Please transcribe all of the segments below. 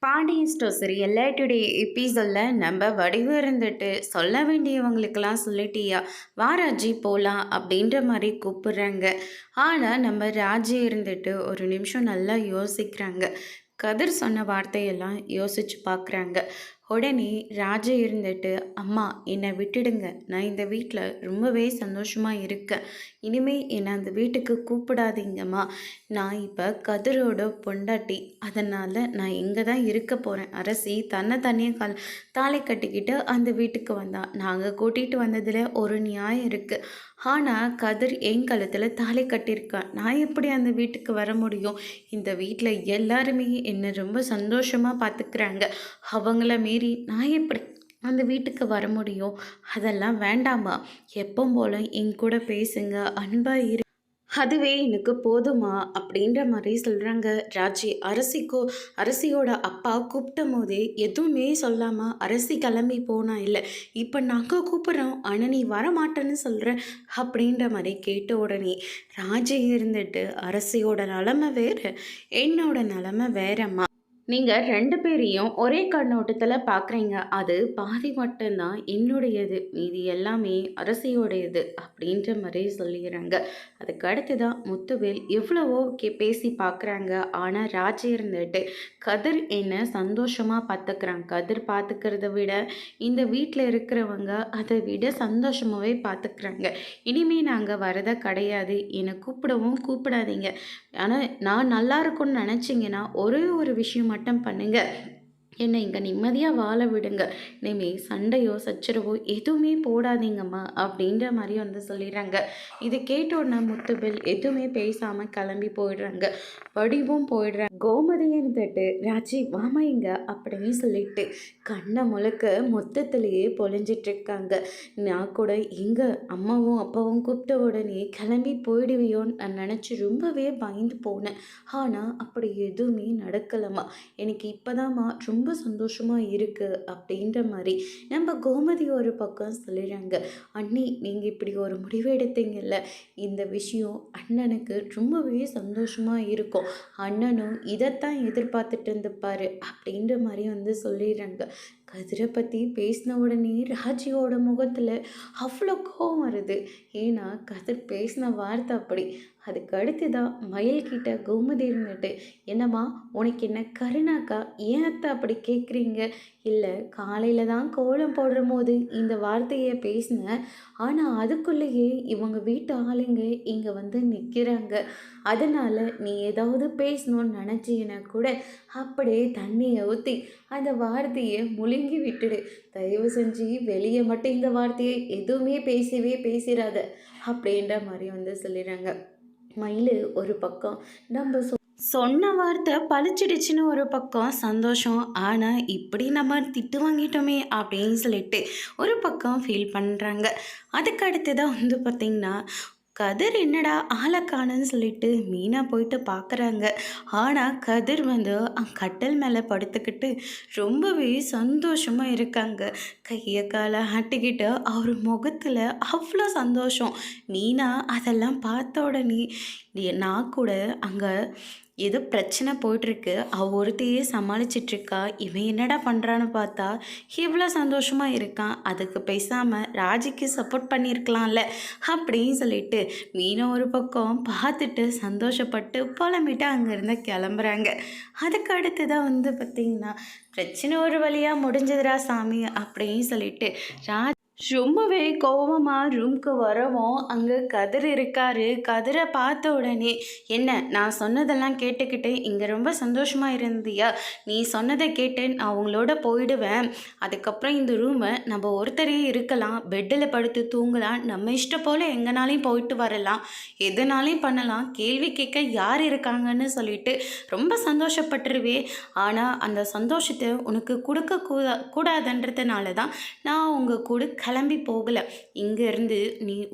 Pandian stores real today எபிசோடில் நம்ம வடிவு இருந்துட்டு சொல்ல வேண்டியவங்களுக்கெல்லாம் சொல்லிட்டியா வா ராஜி போகலாம் அப்படின்ற மாதிரி கூப்பிடுறாங்க. ஆனால் நம்ம ராஜி இருந்துட்டு ஒரு நிமிஷம் நல்லா யோசிக்கிறாங்க. கதிர் சொன்ன வார்த்தையெல்லாம் யோசிச்சு பார்க்குறாங்க. உடனே ராஜா இருந்துட்டு, அம்மா என்னை விட்டுடுங்க, நான் இந்த வீட்டில் ரொம்பவே சந்தோஷமாக இருக்கேன். இனிமே என்னை அந்த வீட்டுக்கு கூப்பிடாதீங்கம்மா. நான் இப்போ கதிரோட பொண்டாட்டி, அதனால் நான் இங்கே தான் இருக்க போகிறேன். அரசி தன்னை தனியாக தாலி கட்டிக்கிட்டு அந்த வீட்டுக்கு வந்தா, நாங்கள் கூட்டிகிட்டு வந்ததில் ஒரு நியாயம் இருக்குது. ஆனால் கதிர் என் கழுத்தில் தாலி கட்டியிருக்கான், நான் எப்படி அந்த வீட்டுக்கு வர முடியும்? இந்த வீட்டில் எல்லாருமே என்னை ரொம்ப சந்தோஷமாக பார்த்துக்கிறாங்க, அவங்கள மீறி நான் எப்படி அந்த வீட்டுக்கு வர முடியும்? அதெல்லாம் வேண்டாமா, எப்போ போல என் கூட பேசுங்க, அன்பாக அதுவே எனக்கு போதுமா அப்படின்ற மாதிரி சொல்கிறாங்க ராஜி. அரசியோட அப்பா கூப்பிட்டும் போதே எதுவுமே சொல்லாமல் அரசி கிளம்பி போனா இல்லை, இப்போ நாங்கள் கூப்பிட்றோம் ஆனால் நீ வரமாட்டேன்னு சொல்கிற அப்படின்ற மாதிரி கேட்ட உடனே ராஜி இருந்துட்டு, அரசியோட நிலமை வேறு, என்னோட நிலமை வேறம்மா. நீங்கள் 2 பேரையும் ஒரே கண்ணோட்டத்தில் பார்க்குறீங்க. அது பாதி மட்டும்தான் என்னுடையது, மீதி எல்லாமே அரசியோடையது அப்படின்ற மாதிரி சொல்லிடுறாங்க. அதுக்கு அடுத்து தான் முத்துவேல் எவ்வளவோ பேசி பார்க்குறாங்க. ஆனால் ராஜி இருந்துட்டு கதிர் என்ன சந்தோஷமாக பார்த்துக்கிறாங்க. கதிர் பார்த்துக்கிறத விட இந்த வீட்டில் இருக்கிறவங்க அதை விட சந்தோஷமாகவே பார்த்துக்கிறாங்க. இனிமேல் நாங்கள் வரதை கிடையாது, என்னை கூப்பிடவும் கூப்பிடாதீங்க. ஆனால் நான் நல்லா இருக்கும்னு நினச்சிங்கன்னா ஒரே ஒரு விஷயம் மட்டும் பண்ணுங்கள், என்னை இங்கே நிம்மதியாக வாழ விடுங்க. இனிமேல் சண்டையோ சச்சரவோ எதுவுமே போடாதீங்கம்மா அப்படின்ற மாதிரி வந்து சொல்லிடுறாங்க. இது கேட்டோன்னா முத்துவேல் எதுவுமே பேசாமல் கிளம்பி போயிடுறாங்க. வடிவும் போயிடுறாங்க. கோமதியை இருந்துட்டு ராஜி வாமா இங்க அப்படின்னு சொல்லிட்டு கண்ணை முழுக்க மொத்தத்திலேயே பொழிஞ்சிட்ருக்காங்க. நான் கூட எங்கள் அம்மாவும் அப்பாவும் கூப்பிட்ட உடனே கிளம்பி போயிடுவியோன்னு நான் நினச்சி ரொம்பவே பயந்து போனேன். ஆனால் அப்படி எதுவுமே நடக்கலம்மா. எனக்கு இப்போதாம்மா ரொம்ப சந்தோஷமாக இருக்குது அப்படின்ற மாதிரி நம்ம கோமதி ஒரு பக்கம் சொல்லிடுறாங்க. அண்ணி நீங்கள் இப்படி ஒரு முடிவு எடுத்தீங்கல்ல, இந்த விஷயம் அண்ணனுக்கு ரொம்பவே சந்தோஷமாக இருக்கும். அண்ணனும் இதைத்தான் எதிர்பார்த்துட்டு இருந்துப்பாரு அப்படின்ற மாதிரி வந்து சொல்லிடுறாங்க. கதிரை பற்றி பேசின உடனே ராஜியோட முகத்தில் அவ்வளோ கோவம் வருது. ஏன்னா கதிர் பேசின வார்த்தை அப்படி. அதுக்கு அடுத்து தான் மயில்கிட்ட கோமதி இருந்துட்டு, என்னம்மா உனக்கு என்ன கருணாக்கா, ஏன் அத்தை அப்படி கேட்குறீங்க? இல்லை காலையில் தான் கோலம் போடுற போது இந்த வார்த்தையை பேசினேன், ஆனால் அதுக்குள்ளேயே இவங்க வீட்டு ஆளுங்க இங்கே வந்து நிற்கிறாங்க. அதனால் நீ ஏதாவது பேசணும்னு நினச்சிங்கன்னா கூட அப்படியே தண்ணியை ஊற்றி அந்த வார்த்தையை முழுங்கி விட்டுடு. தயவு செஞ்சு வெளியே மட்டும் இந்த வார்த்தையை எதுவுமே பேசிடாத அப்படின்ற மாதிரி வந்து சொல்லிடுறாங்க. மயில் ஒரு பக்கம் நம்ம சொன்ன வார்த்தை பழிச்சிடுச்சுன்னு ஒரு பக்கம் சந்தோஷம். ஆனால் இப்படி நம்ம திட்டு வாங்கிட்டோமே அப்படின்னு சொல்லிட்டு ஒரு பக்கம் ஃபீல் பண்ணுறாங்க. அதுக்கு அடுத்து தான் வந்து பார்த்திங்கன்னா கதிர் என்னடா ஆளை காணுன்னு சொல்லிட்டு மீனா போயிட்டு பார்க்குறாங்க. ஆனால் கதிர் வந்து கட்டல் மேலே படுத்துக்கிட்டு ரொம்பவே சந்தோஷமாக இருக்காங்க. கையை காலை ஆட்டிக்கிட்டு அவர் முகத்தில் அவ்வளோ சந்தோஷம். மீனா அதெல்லாம் பார்த்த உடனே நான் கூட அங்கே ஏதோ பிரச்சனை போயிட்டுருக்கு, ஒருத்தையே சமாளிச்சிட்ருக்கா, இவன் என்னடா பண்ணுறான்னு பார்த்தா இவ்வளோ சந்தோஷமாக இருக்கான், அதுக்கு பேசாமல் ராஜிக்கு சப்போர்ட் பண்ணியிருக்கலாம்ல அப்படின்னு சொல்லிட்டு மீனை ஒரு பக்கம் பார்த்துட்டு சந்தோஷப்பட்டு புலம்பிட்டு அங்கேருந்து கிளம்புறாங்க. அதுக்கு அடுத்து தான் வந்து பார்த்திங்கன்னா பிரச்சனை ஒரு வழியாக முடிஞ்சதுரா சாமி அப்படின்னு சொல்லிட்டு ரொம்பவே கோபமாக ரூம்க்கு வரவும் அங்கே கதிர் இருக்காரு. கதிரை பார்த்த உடனே, என்ன நான் சொன்னதெல்லாம் கேட்டுக்கிட்டு இங்கே ரொம்ப சந்தோஷமாக இருந்தியா? நீ சொன்னதை கேட்டு நான் அவங்களோட போயிடுவேன். அதுக்கப்புறம் இந்த ரூமை நம்ம ஒருத்தரே இருக்கலாம், பெட்டில் படுத்து தூங்கலாம், நம்ம இஷ்டம் போல் எங்கேனாலையும் போயிட்டு வரலாம், எதுனாலையும் பண்ணலாம், கேள்வி கேட்க யார் இருக்காங்கன்னு சொல்லிட்டு ரொம்ப சந்தோஷப்பட்டுருவே. ஆனால் அந்த சந்தோஷத்தை உனக்கு கொடுக்க கூடாதுன்றதுனால தான் நான் உங்கள் கூட கிளம்பி போகலை. இங்கேருந்து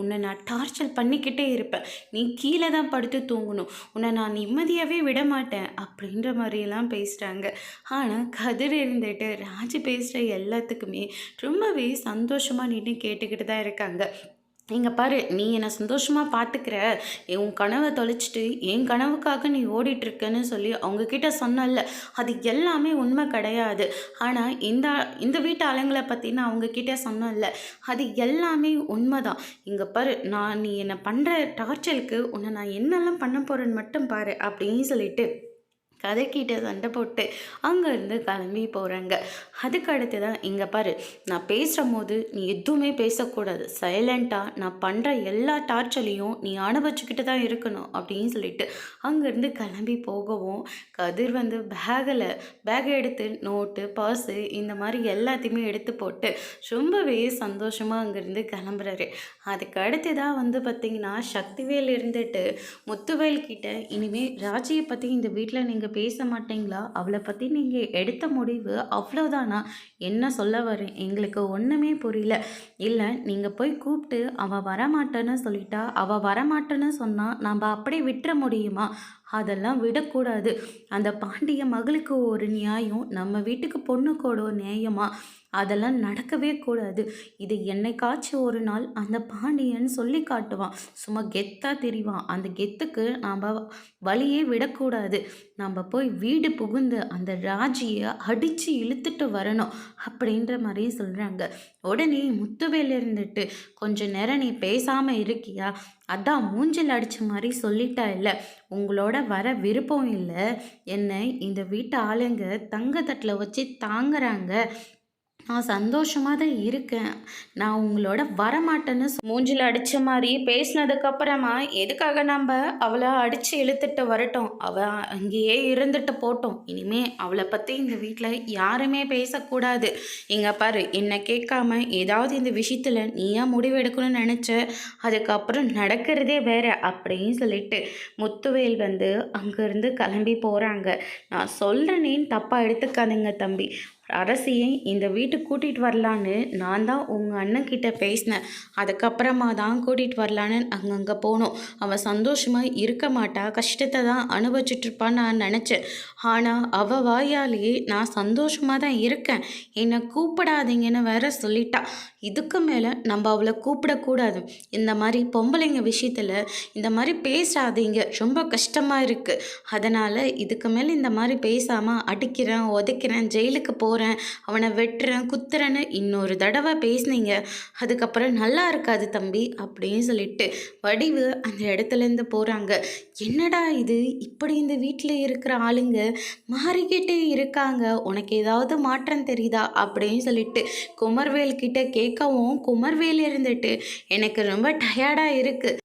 உன்னை நான் டார்ச்சர் பண்ணிக்கிட்டே இருப்பேன், நீ கீழே தான் படுத்து தூங்கணும், உன்னை நான் நிம்மதியாகவே விட மாட்டேன் அப்படின்ற மாதிரியெல்லாம் பேசுகிறாங்க. ஆனால் கதிர் இருந்துட்டு ராஜி பேசுகிற எல்லாத்துக்குமே ரொம்பவே சந்தோஷமாக நின்று கேட்டுக்கிட்டு தான் இருக்காங்க. இங்க பாரு, நீ என்ன சந்தோஷமா பார்த்துக்கிற, உன் கனவ தொலைச்சிட்டு, என் கனவுக்காக நீ ஓடிட்டுருக்கன்னு சொல்லி அவங்க கிட்ட சொன்னல்ல, அது எல்லாமே உண்மை கிடையாது. ஆனா, இந்த வீட்டு ஆளுங்கள பத்தி நான் அவங்க கிட்ட சொன்னேன்ல, அது எல்லாமே உண்மதான். இங்க பாரு, நீ என்ன பண்ற டார்ச்சருக்கு உன்ன நான் என்னலாம் பண்ண போறேன்னு மட்டும் பாரு, அப்படின்னு சொல்லிட்டு கதைக்கிட்ட சண்டை போட்டு அங்கேருந்து கிளம்பி போகிறாங்க. அதுக்கு அடுத்து தான் இங்கே பாரு, நான் பேசும்போது நீ எதுவுமே பேசக்கூடாது, சைலண்ட்டாக நான் பண்ணுற எல்லா டார்ச்சரையும் நீ அனுபவிச்சுக்கிட்டு தான் இருக்கணும் அப்படின்னு சொல்லிட்டு அங்கேருந்து கிளம்பி போகவும், கதிர் வந்து பேக்கை எடுத்து நோட்டு பர்ஸு இந்த மாதிரி எல்லாத்தையுமே எடுத்து போட்டு ரொம்பவே சந்தோஷமாக அங்கேருந்து கிளம்புறாரு. அதுக்கு அடுத்து தான் வந்து பார்த்திங்கன்னா சக்திவேல் இருந்துட்டு முத்துவேல் கிட்ட, இனிமேல் ராஜியை பற்றி இந்த வீட்டில் நீங்கள் பேச மாட்டீங்களா? அவளை பற்றி நீங்கள் எடுத்த முடிவு அவ்வளோதானா? என்ன சொல்ல வரேன், எங்களுக்கு ஒன்றுமே புரியல. இல்லை, நீங்கள் போய் கூப்பிட்டு அவள் வரமாட்டேன்னு சொல்லிட்டா, அவள் வரமாட்டேன்னு சொன்னால் நம்ம அப்படியே விட்டுற முடியுமா? அதெல்லாம் விடக்கூடாது. அந்த பாண்டிய மகளுக்கு ஒரு நியாயம், நம்ம வீட்டுக்கு பொண்ணுக்கு ஒரு நியாயமா? அதெல்லாம் நடக்கவே கூடாது. இது என்னைக்காச்சும் ஒரு நாள் அந்த பாண்டியன் சொல்லி காட்டுவான், சும்மா கெத்தாக தெரிவான். அந்த கெத்துக்கு நாம் வழியே விடக்கூடாது. நம்ம போய் வீடு புகுந்து அந்த ராஜியை அடித்து இழுத்துட்டு வரணும் அப்படின்ற மாதிரி சொல்கிறாங்க. உடனே முத்துவேல் இருந்துட்டு, கொஞ்ச நேரம் நீ பேசாமல் இருக்கியா? அதான் மூஞ்சில் அடித்த மாதிரி சொல்லிட்டா இல்லை, உங்களோட வர விருப்பம் இல்லை, என்னை இந்த வீட்டு ஆளுங்க தங்க தட்டில் வச்சு தாங்குறாங்க, நான் சந்தோஷமாக தான் இருக்கேன், நான் உங்களோட வரமாட்டேன்னு மூஞ்சில் அடித்த மாதிரி பேசினதுக்கப்புறமா எதுக்காக நம்ம அவளை அடித்து இழுத்துட்டு வரட்டும், அவள் அங்கேயே இருந்துட்டு போட்டோம், இனிமே அவளை பற்றி இந்த வீட்டில் யாருமே பேசக்கூடாது. இங்கே பாரு, என்னை கேட்காம ஏதாவது இந்த விஷயத்தில் நீயா முடிவு எடுக்கணும்னு நினச்ச, அதுக்கப்புறம் நடக்கிறதே வேற அப்படின்னு சொல்லிட்டு முத்துவேல் வந்து அங்கேருந்து கிளம்பி போகிறாங்க. நான் சொல்கிறேனேன்னு தப்பாக எடுத்துக்காதீங்க தம்பி, அரசியை இந்த வீட்டுக்கு கூட்டிகிட்டு வரலான்னு நான் தான் உங்கள் அண்ணன்கிட்ட பேசினேன். அதுக்கப்புறமா தான் கூட்டிகிட்டு வரலான்னு அங்கங்கே போனோம். அவள் சந்தோஷமாக இருக்க மாட்டா, கஷ்டத்தை தான் அனுபவிச்சுட்ருப்பான்னு நான் நினச்சேன். ஆனால் அவள் வாயாலேயே நான் சந்தோஷமாக தான் இருக்கேன், என்னை கூப்பிடாதீங்கன்னு வேற சொல்லிட்டா. இதுக்கு மேலே நம்ம அவளை கூப்பிடக்கூடாது. இந்த மாதிரி பொம்பளைங்க விஷயத்தில் இந்த மாதிரி பேசாதீங்க, ரொம்ப கஷ்டமாக இருக்குது. அதனால் இதுக்கு மேலே இந்த மாதிரி பேசாமல் அடிக்கிறேன், உதைக்கிறேன், ஜெயிலுக்கு போகிறேன், அவனை வெட்டுறேன், குத்துறேன்னு இன்னொரு தடவை பேசுனீங்க, அதுக்கப்புறம் நல்லா இருக்காது தம்பி அப்படின்னு சொல்லிட்டு வடிவு அந்த இடத்துலேருந்து போகிறாங்க. என்னடா இது, இப்படி இந்த வீட்டில் இருக்கிற ஆளுங்க மாறிக்கிட்டே இருக்காங்க, உனக்கு ஏதாவது மாற்றம் தெரியுதா அப்படின்னு சொல்லிட்டு குமர்வேல் கிட்ட கேட்கவும், குமர்வேல் இருந்துட்டு எனக்கு ரொம்ப டயர்டாக இருக்குது,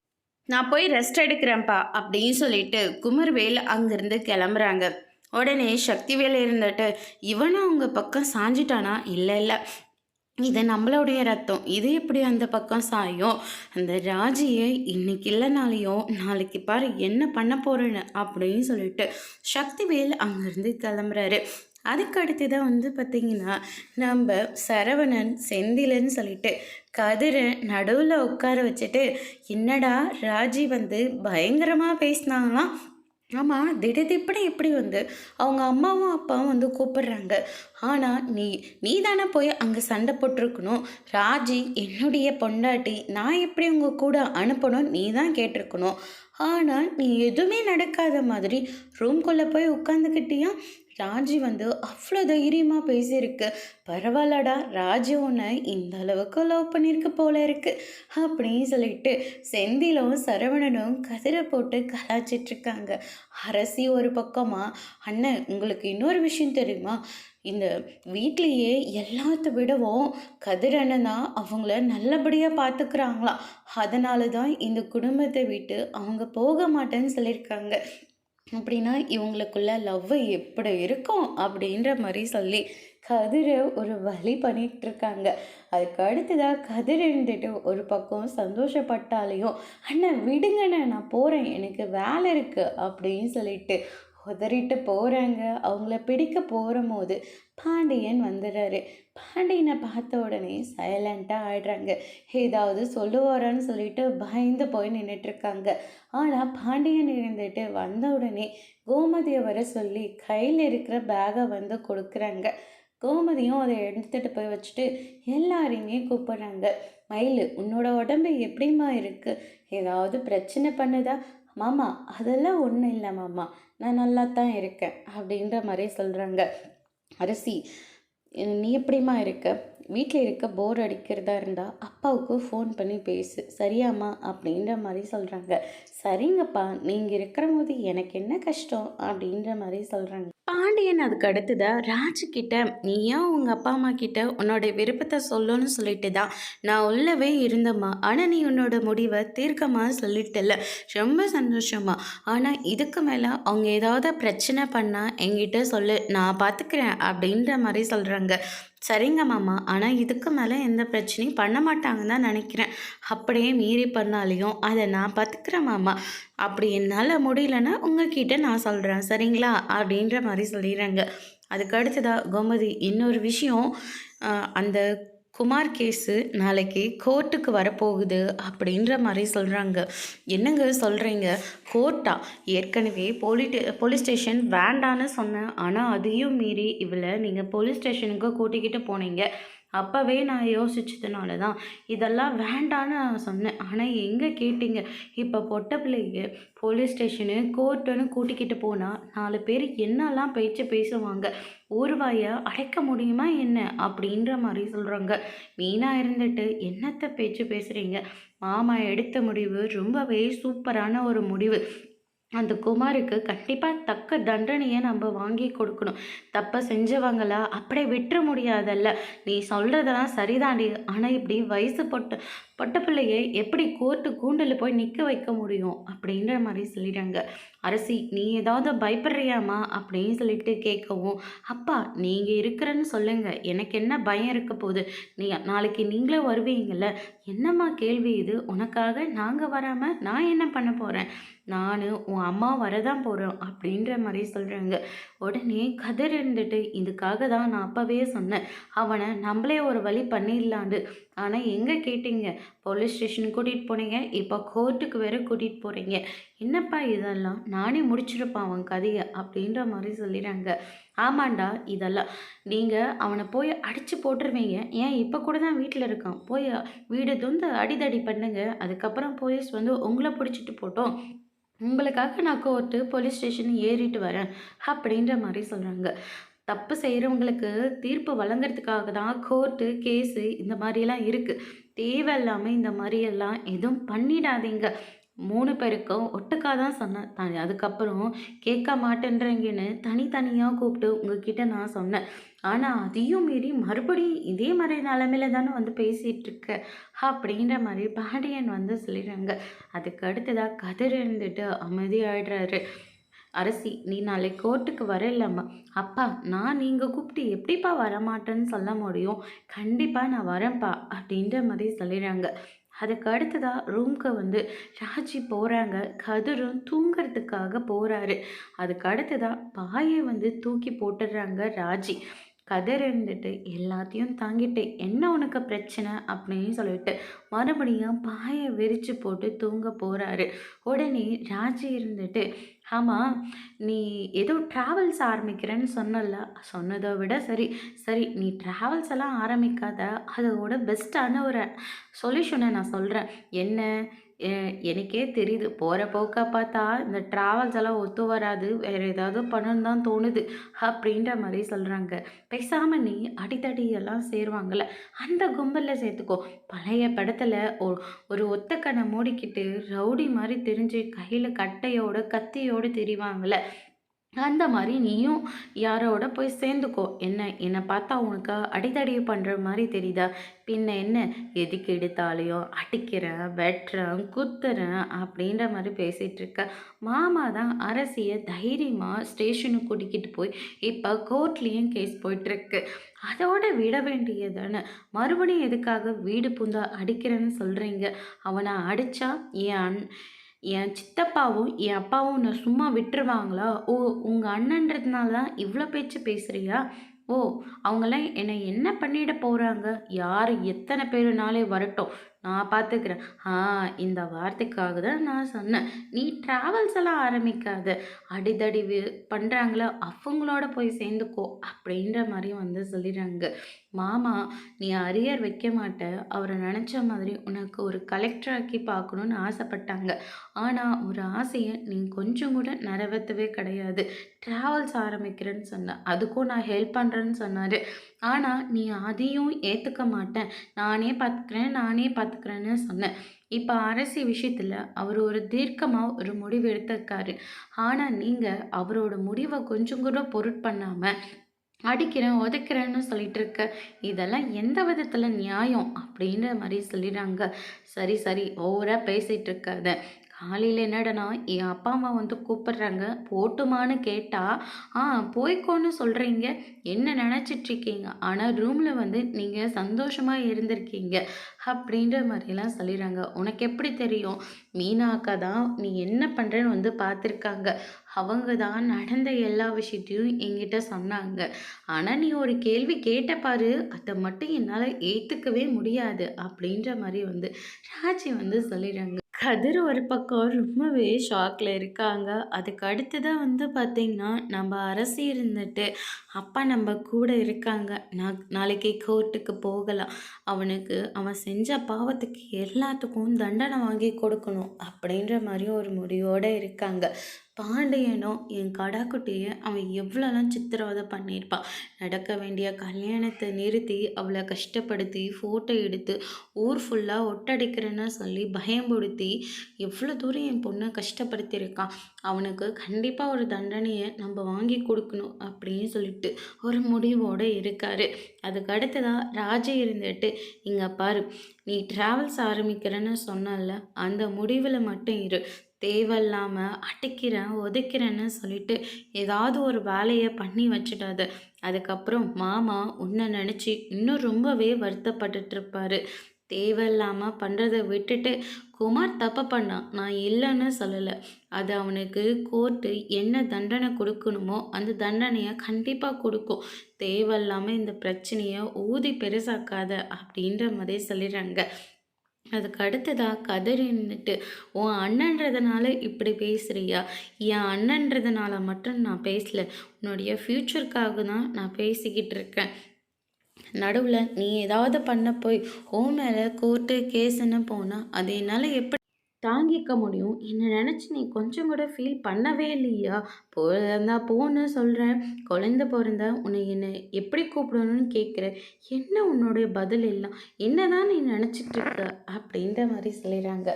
நான் போய் ரெஸ்ட் எடுக்கிறேன்ப்பா அப்படின்னு சொல்லிட்டு குமர்வேல் அங்கேருந்து கிளம்புறாங்க. உடனே சக்திவேல் இருந்துட்டு, இவனும் அவங்க பக்கம் சாஞ்சிட்டானா? இல்லை இல்லை, இது நம்மளுடைய ரத்தம், இது எப்படி அந்த பக்கம் சாயும்? அந்த ராஜியை இன்னைக்கு இல்லைனாலையும் நாளைக்கு பாரு என்ன பண்ண போகிறேன்னு அப்படின்னு சொல்லிட்டு சக்திவேல் அங்கேருந்து கிளம்புறாரு. அதுக்கு அடுத்து தான் வந்து பார்த்திங்கன்னா நம்ம சரவணன் செந்திலன்னு சொல்லிட்டு கதிரை நடுவில் உட்கார வச்சுட்டு, என்னடா ராஜி வந்து பயங்கரமாக பேசினாங்களாம். ஆமாம், திடீர்னு எப்படி வந்து அவங்க அம்மாவும் அப்பாவும் வந்து கூப்பிடுறாங்க. ஆனால் நீ தானே போய் அங்கே சண்டை போட்டிருக்கணும். ராஜி என்னுடைய பொண்டாட்டி, நான் எப்படி உங்கள் கூட அனுப்பணும் நீ தான் கேட்டிருக்கணும். ஆனால் நீ எதுவுமே நடக்காத மாதிரி ரூம்குள்ளே போய் உட்காந்துக்கிட்டியா? ராஜி வந்து அவ்வளோ தைரியமாக பேசியிருக்கு. பரவாயில்லடா, ராஜி உன்னை இந்த அளவுக்கு லவ் பண்ணியிருக்கு போல இருக்கு அப்படின்னு சொல்லிட்டு செந்திலும் சரவணனும் கதிரை போட்டு கலாச்சிட்ருக்காங்க. அரசி ஒரு பக்கமாக, அண்ணன் உங்களுக்கு இன்னொரு விஷயம் தெரியுமா, இந்த வீட்லேயே எல்லாத்த விடவும் கதிரண்ணன் தான் அவங்கள நல்லபடியாக பார்த்துக்கிறாங்களாம், அதனால தான் இந்த குடும்பத்தை விட்டு அவங்க போக மாட்டேன்னு சொல்லியிருக்காங்க. அப்படின்னா இவங்களுக்குள்ள லவ் எப்படி இருக்கும் அப்படின்ற மாதிரி சொல்லி கதிரை ஒரு வழி பண்ணிகிட்ருக்காங்க. அதுக்கு அடுத்ததாக கதிர் இருந்துட்டு ஒரு பக்கம் சந்தோஷப்பட்டாலையும், அண்ணன் விடுங்கண்ணே நான் போகிறேன், எனக்கு வேலை இருக்குது அப்படின்னு சொல்லிட்டு உதறிட்டு போகிறாங்க. அவங்கள பிடிக்க போகும்போது பாண்டியன் வந்துடுறாரு. பாண்டியனை பார்த்த உடனே சைலண்ட்டாக ஆயிடுறாங்க. ஏதாவது சொல்லுவாரான்னு சொல்லிட்டு பயந்து போய் நின்றுட்டுருக்காங்க. ஆனால் பாண்டியன் இருந்துட்டு வந்த உடனே கோமதியை வர சொல்லி கையில் இருக்கிற பேகை வந்து கொடுக்குறாங்க. கோமதியும் அதை எடுத்துட்டு போய் வச்சுட்டு எல்லாரையுமே கூப்பிடுறாங்க. மயிலு, உன்னோட உடம்பு எப்படிம்மா இருக்கு? ஏதாவது பிரச்சனை பண்ணுதா? மாமா, அதெல்லாம் ஒன்றும் இல்லை மாமா, நான் நல்லா தான் இருக்கேன் அப்படின்ற மாதிரி சொல்கிறாங்க. அரசி, நீ எப்படிம்மா இருக்க? வீட்டில் இருக்க போர் அடிக்கிறதா இருந்தால் அப்பாவுக்கு ஃபோன் பண்ணி பேசு சரியாம்மா அப்படின்ற மாதிரி சொல்கிறாங்க. சரிங்கப்பா, நீங்கள் இருக்கிற போது எனக்கு என்ன கஷ்டம் அப்படின்ற மாதிரி சொல்கிறாங்க. பாண்டியன் அதுக்கு அடுத்ததாக ராஜுக்கிட்ட, நீ ஏன் உங்கள் அப்பா அம்மா கிட்ட உன்னோட விருப்பத்தை சொல்லணும்னு சொல்லிட்டு தான் நான் உள்ளவே இருந்தம்மா. ஆனால் நீ உன்னோட முடிவை தீர்க்கமாக சொல்லிட்டல, ரொம்ப சந்தோஷமா. ஆனால் இதுக்கு மேலே அவங்க ஏதாவது பிரச்சனை பண்ணால் என்கிட்ட சொல்லு, நான் பார்த்துக்கிறேன் அப்படின்ற மாதிரி சொல்கிறாங்க. சரிங்க மாமா, ஆனால் இதுக்கு மேலே எந்த பிரச்சனையும் பண்ண மாட்டாங்கன்னு தான் நினைக்கிறேன். அப்படியே மீறி பண்ணாலையும் அதை நான் பார்த்துக்கிறேன் மாமா. அப்படி என்னால் முடியலன்னா உங்ககிட்ட நான் சொல்கிறேன் சரிங்களா அப்படின்ற மாதிரி சொல்லிடுறாங்க. அதுக்கு அடுத்ததாக கோமதி, இன்னொரு விஷயம், அந்த குமார் கேஸு நாளைக்கு கோர்ட்டுக்கு வரப்போகுது அப்படின்ற மாதிரி சொல்கிறாங்க. என்னங்க சொல்கிறீங்க? கோர்ட்டா? ஏற்கனவே போலீஸ் ஸ்டேஷன் வேண்டான்னு சொன்னேன், ஆனால் அதையும் மீறி இவளை நீங்கள் போலீஸ் ஸ்டேஷனுக்கு கூட்டிக்கிட்டு போனீங்க. அப்போவே நான் யோசிச்சதுனால தான் இதெல்லாம் வேண்டான்னு நான் சொன்னேன். ஆனால் எங்கே கேட்டீங்க? இப்போ பொட்ட பிள்ளைங்க போலீஸ் ஸ்டேஷனு கோர்ட்டுன்னு கூட்டிக்கிட்டு போனால் 4 பேர் என்னெல்லாம் பேச்சு பேசுவாங்க. ஊர்வாயை அடைக்க முடியுமா என்ன அப்படின்ற மாதிரி சொல்கிறாங்க. மீனா இருந்துட்டு என்னத்தை பேச்சு பேசுகிறீங்க? மாமா எடுத்த முடிவு ரொம்பவே சூப்பரான ஒரு முடிவு. அந்த குமாருக்கு கண்டிப்பாக தக்க தண்டனையை நம்ம வாங்கி கொடுக்கணும். தப்பை செஞ்சவங்களா அப்படியே விட்டுற முடியாதல்ல. நீ சொல்கிறதெல்லாம் சரிதாண்டி, ஆனால் இப்படி வயசு பொட்ட பிள்ளையை எப்படி கோர்ட்டு கூண்டில் போய் நிற்க வைக்க முடியும் அப்படின்ற மாதிரி சொல்லிடுறாங்க. அரசி, நீ ஏதாவது பயப்படுறியாம்மா அப்படின்னு சொல்லிட்டு கேட்கவும், அப்பா நீங்கள் இருக்கிறன்னு சொல்லுங்கள், எனக்கு என்ன பயம் இருக்க போகுது? நாளைக்கு நீங்களும் வருவீங்கள்ல, என்னம்மா கேள்வி இது? உனக்காக நாங்கள் வராமல் நான் என்ன பண்ண போகிறேன்? நான் உன் அம்மா வரதான் போகிறோம் அப்படின்ற மாதிரி சொல்கிறாங்க. உடனே கதிர் இருந்துட்டு, இதுக்காக தான் நான் அப்போவே சொன்னேன், அவனை நம்மளே ஒரு வழி பண்ணிடலாண்டு. ஆனால் எங்கே கேட்டீங்க? போலீஸ் ஸ்டேஷனுக்கு கூட்டிகிட்டு போனீங்க, இப்போ கோர்ட்டுக்கு வேறு கூட்டிகிட்டு போகிறீங்க. என்னப்பா இதெல்லாம்? நானே முடிச்சிருப்பான் அவன் கதையை அப்படின்ற மாதிரி சொல்லிடுறாங்க. ஆமாண்டா, இதெல்லாம் நீங்கள் அவனை போய் அடித்து போட்டுருவீங்க. ஏன் இப்போ கூட தான் வீட்டில் இருக்கான், போய் வீடு தொந்து அடிதடி பண்ணுங்க, அதுக்கப்புறம் போலீஸ் வந்து உங்களை பிடிச்சிட்டு போட்டோம், உங்களுக்காக நான் கோர்ட்டு போலீஸ் ஸ்டேஷன் ஏறிட்டு வரேன் அப்படின்ற மாதிரி சொல்கிறாங்க. தப்பு செய்கிறவங்களுக்கு தீர்ப்பு வழங்குறதுக்காக தான் கோர்ட்டு கேஸு இந்த மாதிரியெல்லாம் இருக்குது. தேவையில்லாமல் இந்த மாதிரியெல்லாம் எதுவும் பண்ணிடாதீங்க. 3 பேருக்கும் ஒட்டுக்காக தான் சொன்னேன். அதுக்கப்புறம் கேட்க மாட்டேன்றீங்கன்னு தனித்தனியாக கூப்பிட்டு உங்ககிட்ட நான் சொன்னேன். ஆனால் அதையும் மீறி மறுபடியும் இதே மாதிரி நிலமையில தானே வந்து பேசிகிட்ருக்க அப்படின்ற மாதிரி பாண்டியன் வந்து சொல்லிடுறாங்க. அதுக்கு அடுத்ததாக கதிர் இருந்துட்டு அமைதியாகிடுறாரு. அரசி, நீ நாளைக்கு கோர்ட்டுக்கு வரலாமா? அப்பா, நான் நீங்கள் கூப்பிட்டு எப்படிப்பா வரமாட்டேன்னு சொல்ல முடியும்? கண்டிப்பாக நான் வரேன்ப்பா அப்படின்ற மாதிரி சொல்லிடுறாங்க. அதுக்கு அடுத்ததாக ரூம்க்கு வந்து ராஜி போகிறாங்க. கதிரும் தூங்கிறதுக்காக போகிறாரு. அதுக்கு அடுத்ததாக பாயை வந்து தூக்கி போட்டுடுறாங்க ராஜி. கதிர் இருந்துட்டு எல்லாத்தையும் தாங்கிட்டு, என்ன உனக்கு பிரச்சனை அப்படின்னு சொல்லிட்டு மறுபடியும் பாயை விரித்து போட்டு தூங்க போகிறாரு. உடனே ராஜி இருந்துட்டு, ஆமாம், நீ ஏதோ ட்ராவல்ஸ் ஆரம்பிக்கிறேன்னு சொன்னல, சொன்னதை விட சரி சரி, நீ ட்ராவல்ஸ் எல்லாம் ஆரம்பிக்காத, அதோட பெஸ்ட்டான ஒரு சொல்யூஷனை நான் சொல்கிறேன். என்ன? எனக்கே தெரியுது, போகிற போக்கா பார்த்தா இந்த ட்ராவல்ஸ் எல்லாம் ஒத்து வராது, வேறு ஏதாவது பண்ணணுன்னு தான் தோணுது அப்படின்ற மாதிரி சொல்கிறாங்க. பேசாமல் நீ அடித்தடியெல்லாம் சேருவாங்கள்ல, அந்த கும்பலில் சேர்த்துக்கோ. பழைய படத்தில் ஒரு ஒத்த கண்ணை மூடிக்கிட்டு ரவுடி மாதிரி தெரிஞ்சு கையில் கட்டையோடு கத்தியோடு திரிவாங்கள்ல, அந்த மாதிரி நீயும் யாரோட போய் சேர்ந்துக்கோ. என்னை பார்த்தா உனக்கு அடிதடி பண்ணுற மாதிரி தெரியுதா? பின்ன என்ன, எதுக்கு எடுத்தாலையும் அடிக்கிறேன், வெட்டுறேன், குத்துறேன் அப்படின்ற மாதிரி பேசிகிட்டு இருக்க. மாமா தான் அரசியை தைரியமாக ஸ்டேஷனுக்கு கூட்டிக்கிட்டு போய் இப்போ கோர்ட்லேயும் கேஸ் போயிட்டுருக்கு. அதோட விட வேண்டியதானே, மறுபடியும் எதுக்காக வீடு பூந்தா அடிக்கிறேன்னு சொல்கிறீங்க? அவனை அடித்தா என் சித்தப்பாவும் என் அப்பாவும் உன்னை சும்மா விட்டுருவாங்களா? ஓ, உங்கள் அண்ணன்றதுனால தான் இவ்வளோ பேச்சு பேசுகிறியா? ஓ, அவங்களாம் என்னை என்ன பண்ணிட போகிறாங்க? யார் எத்தனை பேருனாலே வரட்டும், நான் பார்த்துக்கிறேன். இந்த வார்த்தைக்காக தான் நான் சொன்னேன். நீ ட்ராவல்ஸ் எல்லாம் ஆரம்பிக்காத. அடிதடி பண்றாங்களோ அவங்களோட போய் சேர்ந்துக்கோ அப்படின்ற மாரி வந்து சொல்லிடுறாங்க. மாமா நீ அரியர் வைக்க மாட்ட. அவர நெனச்ச மாதிரி உனக்கு ஒரு கலெக்டர் ஆக்கி பார்க்கணும்னு ஆசைப்பட்டாங்க. ஆனா ஒரு ஆசைய நீ கொஞ்சம் கூட நிறைவேத்தவே கிடையாது. ட்ராவல்ஸ் ஆரம்பிக்கிறேன்னு சொன்ன. அதுக்கும் நான் ஹெல்ப் பண்றேன்னு சொன்னாரு. ஆனா நீ அதையும் ஏத்துக்க மாட்டேன். நானே பார்த்துக்கிறேன்னு சொன்னேன். இப்ப அரசி விஷயத்துல அவர் ஒரு தீர்க்கமா ஒரு முடிவு எடுத்திருக்காரு. ஆனா நீங்க அவரோட முடிவ கொஞ்சம் கூட பொருட்பண்ணாம அடிக்கிறேன், உதைக்கிறேன்னு சொல்லிட்டு இருக்க. இதெல்லாம் எந்த விதத்துல நியாயம்? அப்படின்ற மாரி சொல்லிடுறாங்க. சரி, சரி ஓவரா பேசிட்டு இருக்காத. காலையில என்னடான்னா, என் அப்பா, அம்மா வந்து கூப்பிடுறாங்க. போட்டுமான்னு கேட்டா, ஆ போய்க்கோன்னு சொல்றீங்க. என்ன நினைச்சிட்டு இருக்கீங்க? ஆனா ரூம்ல வந்து நீங்க சந்தோஷமா இருந்திருக்கீங்க. அப்படின்ற மாரிலாம் சொல்லிடுறாங்க. உனக்கு எப்படி தெரியும்? மீனா அக்கா தான் நீ என்ன பண்றேன்னு வந்து பார்த்துருக்காங்க. அவங்க தான் நடந்த எல்லா விஷயத்தையும் என்கிட்ட சொன்னாங்க. ஆனா, நீ ஒரு கேள்வி கேட்ட பாரு, அத மட்டும் என்னால ஏத்துக்கவே முடியாது. அப்படின்ற மாரி வந்து ராஜி வந்து சொல்லிடுறாங்க. கதிர் ஒரு பக்கம் ரொம்பவே ஷாக்ல இருக்காங்க. அதுக்கு அடுத்ததா வந்து பார்த்தீங்கன்னா, நம்ம அரசி இருந்துட்டு, அப்பா நம்ம கூட இருக்காங்க. நாளைக்கு கோர்ட்டுக்கு போகலாம். அவனுக்கு அவன் செஞ்ச பாவத்துக்கு எல்லாத்துக்கும் தண்டனை வாங்கி கொடுக்கணும். அப்படின்ற மாரி ஒரு முடிவோட இருக்காங்க. பாண்டியனும் என் கடாக்குட்டிய அவன் எவ்வளோலாம் சித்திரவதை பண்ணியிருப்பான். நடக்க வேண்டிய கல்யாணத்தை நிறுத்தி அவளை கஷ்டப்படுத்தி ஃபோட்டோ எடுத்து ஊர் ஃபுல்லாக ஒட்டடிக்கிறேன்னு சொல்லி பயம்படுத்தி எவ்வளோ தூரம் என் பொண்ணை கஷ்டப்படுத்தியிருக்கான். அவனுக்கு கண்டிப்பாக ஒரு தண்டனையை நம்ம வாங்கி கொடுக்கணும் அப்படின்னு சொல்லிட்டு ஒரு முடிவோடு இருக்காரு. அதுக்கு அடுத்ததாக ராஜி இருந்துட்டு இங்கே பாரு, நீ ட்ராவல்ஸ் ஆரம்பிக்கிறேன்னு சொன்னல, அந்த முடிவில் மட்டும் இரு. தேவையில்லாம அடிக்கிறேன், உதைக்கிறேன்னு சொல்லிட்டு ஏதாவது ஒரு வேலையை பண்ணி வச்சுடாத. அதுக்கப்புறம் மாமா உன்னை நினச்சி இன்னும் ரொம்பவே வருத்தப்பட்டுட்டு இருப்பாரு. தேவையில்லாமல் பண்ணுறத விட்டுட்டு குமார் தப்பு பண்ணான், நான் இல்லைன்னு சொல்லலை. அது அவனுக்கு கோர்ட்டு என்ன தண்டனை கொடுக்கணுமோ அந்த தண்டனையை கண்டிப்பாக கொடுக்கும். தேவையில்லாமல் இந்த பிரச்சனையை ஊதி பெருசாக்காத அப்படின்ற மாதிரி சொல்லிடுறாங்க. அதுக்கு அடுத்ததா கதறி நின்னுட்டு, உன் அண்ணன்றதுனால இப்படி பேசுறியா? என் அண்ணன்றதுனால மட்டும் நான் பேசல. உன்னுடைய ஃப்யூச்சருக்காக தான் நான் பேசிக்கிட்டு இருக்கேன். நடுவில் நீ ஏதாவது பண்ண போய் உன் மேலே கோர்ட்டு கேஸுன்னு போனால் அது என்னால் எப்படி தாங்கிக்க முடியும்? என்ன நினச்சி நீ கொஞ்சம் கூட ஃபீல் பண்ணவே இல்லையா? பிறந்தா போன்னு சொல்கிறேன், குழந்த பிறந்தா உன்னை என்னை எப்படி கூப்பிடணும்னு கேட்குற. என்ன உன்னுடைய பதில் எல்லாம்? என்னதான் நீ நினச்சிட்டு இருக்க அப்படின்ற மாதிரி சொல்லிடுறாங்க.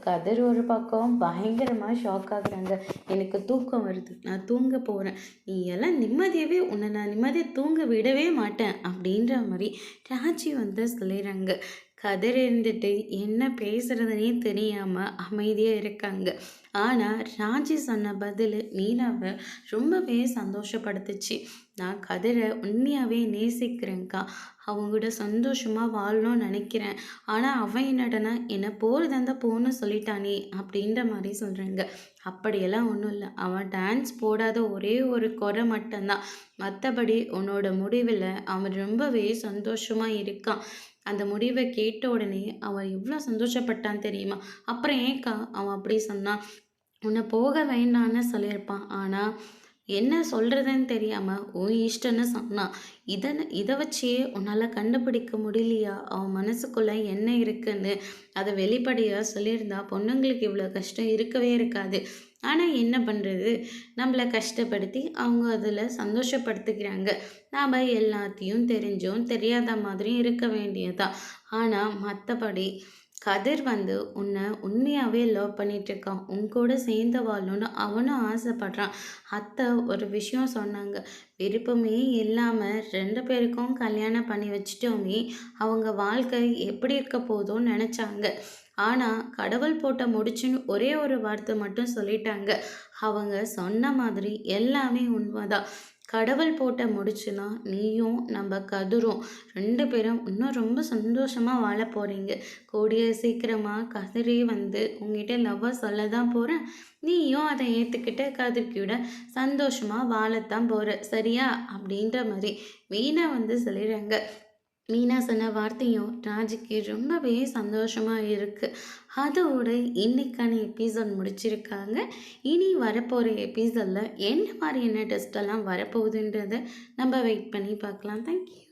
கதிர் ஒரு பக்கம் பயங்கரமாக ஷாக் ஆகுறாங்க. எனக்கு தூக்கம் வருது, நான் தூங்க போகிறேன். நீ எல்லாம் நிம்மதியாகவே உன்னை நான் நிம்மதியாக தூங்க விடவே மாட்டேன் அப்படின்ற மாதிரி ராஜி வந்து சொல்லிடுறாங்க. கதிர் இருந்துட்டு என்ன பேசுறதுனே தெரியாமல் அமைதியாக இருக்காங்க. ஆனால் ராஜி சொன்ன பதில் மீனாவை ரொம்பவே சந்தோஷப்படுத்துச்சு. நான் கதிரை உண்மையாகவே நேசிக்கிறேங்க்கா. அவங்களோட சந்தோஷமாக வாழணும்னு நினைக்கிறேன். ஆனால் அவன் என்னடனா என்னை போகிறதா இருந்தால் போகணும்னு சொல்லிட்டானே அப்படின்ற மாதிரி சொல்கிறாங்க. அப்படியெல்லாம் ஒன்றும் இல்லை. அவன் டான்ஸ் போடாத ஒரே ஒரு குறை மட்டும்தான். மற்றபடி உன்னோட முடிவில் அவன் ரொம்பவே சந்தோஷமாக இருக்கான். அந்த முடிவை கேட்ட உடனே அவன் எவ்வளோ சந்தோஷப்பட்டான் தெரியுமா? அப்புறம் ஏன்க்கா அவன் அப்படி சொன்னான்? உன்னை போக வேண்டான்னு சொல்லியிருப்பான். ஆனால் என்ன சொல்கிறதுன்னு தெரியாமல் உன் இஷ்டன்னு சொன்னான். இதை வச்சே உன்னால் கண்டுபிடிக்க முடியலையா அவன் மனசுக்குள்ளே என்ன இருக்குன்னு? அதை வெளிப்படையாக சொல்லியிருந்தா பொண்ணுங்களுக்கு இவ்வளோ கஷ்டம் இருக்கவே இருக்காது. ஆனால் என்ன பண்ணுறது, நம்மளை கஷ்டப்படுத்தி அவங்க அதில் சந்தோஷப்படுத்திக்கிறாங்க. நாம் எல்லாத்தையும் தெரிஞ்சும் தெரியாத மாதிரியும் இருக்க வேண்டியதுதான். ஆனால் மற்றபடி கதிர் வந்து உன்னை உண்மையாகவே லவ் பண்ணிகிட்ருக்கான். உன் கூட சேர்ந்து வாழணும்னு அவனும் ஆசைப்பட்றான். அத்தை ஒரு விஷயம் சொன்னாங்க. விருப்பமே இல்லாமல் 2 பேருக்கும் கல்யாணம் பண்ணி வச்சிட்டோமே, அவங்க வாழ்க்கை எப்படி இருக்க போதோன்னு நினச்சாங்க. ஆனால் கடவுள் போட்ட முடிச்சுன்னு ஒரே ஒரு வார்த்தை மட்டும் சொல்லிட்டாங்க. அவங்க சொன்ன மாதிரி எல்லாமே உண்மைதான். கடவுள் போட்ட முடிச்சுனா நீயும் நம்ம கதிரும் 2 பேரும் இன்னும் ரொம்ப சந்தோஷமாக வாழ போகிறீங்க. கூடிய சீக்கிரமாக கதிரே வந்து உங்ககிட்ட லவ்வாக சொல்ல தான் போகிறேன். நீயும் அதை ஏற்றுக்கிட்டு கதிர்கிட்ட சந்தோஷமாக வாழத்தான் போகிற சரியா? அப்படின்ற மாதிரி வீணா வந்து சொல்லிடுறாங்க. மீனா சொன்ன வார்த்தையும் ராஜுக்கு ரொம்பவே சந்தோஷமா இருக்கு. அதோட இன்னைக்கான எபிசோட் முடிச்சிருக்காங்க. இனி வரப்போற எபிசோட்ல என்ன மாதிரியான டெஸ்ட் எல்லாம் வரப்போகுதுன்றத நம்ம வெயிட் பண்ணி பார்க்கலாம். தேங்க்யூ.